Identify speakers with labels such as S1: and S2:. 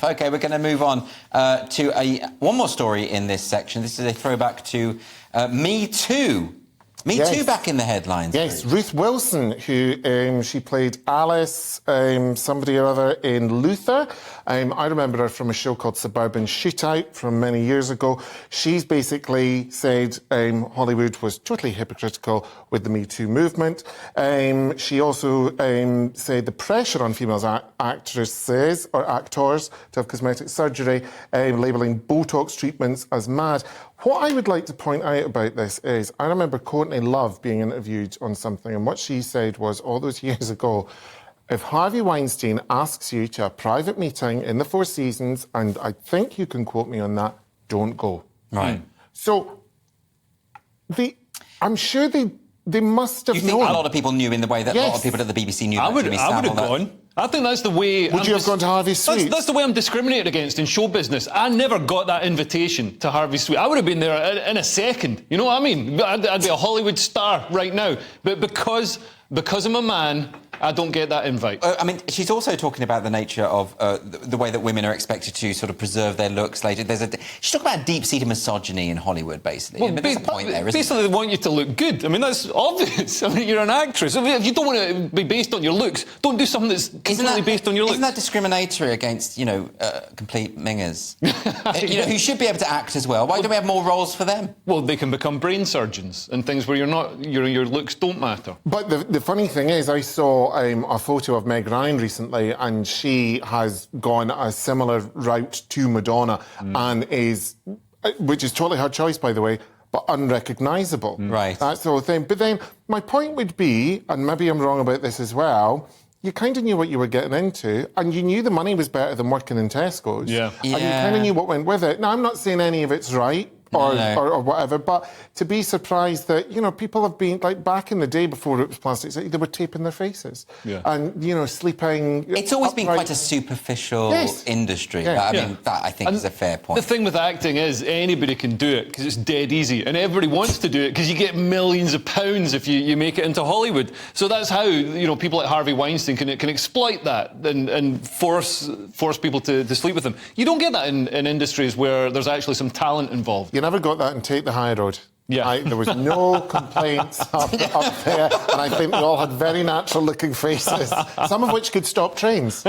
S1: OK, we're going to move on to one more story in this section. This is a throwback to Me Too. Me Too back in the headlines.
S2: Yes, Ruth Wilson, who she played Alice, somebody or other in Luther. I remember her from a show called Suburban Shootout from many years ago. She's basically said Hollywood was totally hypocritical with the Me Too movement. She also said the pressure on female actresses or actors to have cosmetic surgery, labelling Botox treatments as mad. What I would like to point out about this is, I remember Courtney Love being interviewed on something, and what she said was, all those years ago, if Harvey Weinstein asks you to a private meeting in the Four Seasons, and I think you can quote me on that, don't go.
S1: Right.
S2: So, I'm sure they must have known.
S1: You think a lot of people knew in the way that a lot of people at the BBC knew?
S3: I would have gone. I think that's the way...
S2: Would you have gone to Harvey's suite?
S3: That's the way I'm discriminated against in show business. I never got that invitation to Harvey's suite. I would have been there in a second. You know what I mean? I'd be a Hollywood star right now. But because I'm a man, I don't get that invite.
S1: I mean, she's also talking about the nature of the way that women are expected to sort of preserve their looks later. She's talking about deep-seated misogyny in Hollywood, basically.
S3: Well,
S1: I mean, there's a point there, isn't
S3: basically, they want you to look good. I mean, that's obvious. I mean, you're an actress. If you don't want to be based on your looks, don't do something that's completely based on your looks.
S1: Isn't that discriminatory against, complete mingers? Who should be able to act as well? Why don't we have more roles for them?
S3: Well, they can become brain surgeons and things where your looks don't matter.
S2: But the funny thing is, I saw a photo of Meg Ryan recently, and she has gone a similar route to Madonna, and which is totally her choice, by the way, but unrecognisable.
S1: Right.
S2: That's the whole thing. But then my point would be, and maybe I'm wrong about this as well, you kind of knew what you were getting into, and you knew the money was better than working in Tesco's.
S3: Yeah.
S2: And you kind of knew what went with it. Now, I'm not saying any of it's right, or whatever, but to be surprised that, people have been, like, back in the day before it was plastic, they were taping their faces. Yeah. And, sleeping...
S1: It's always been quite a superficial industry.
S2: Yeah.
S1: I mean, that, I think, is a fair point.
S3: The thing with acting is anybody can do it because it's dead easy, and everybody wants to do it because you get millions of pounds if you make it into Hollywood. So that's how, people like Harvey Weinstein can exploit that and force people to sleep with them. You don't get that in industries where there's actually some talent involved.
S2: You never got that in Take the High Road.
S3: Yeah.
S2: There was no complaints up there, and I think they all had very natural-looking faces, some of which could stop trains.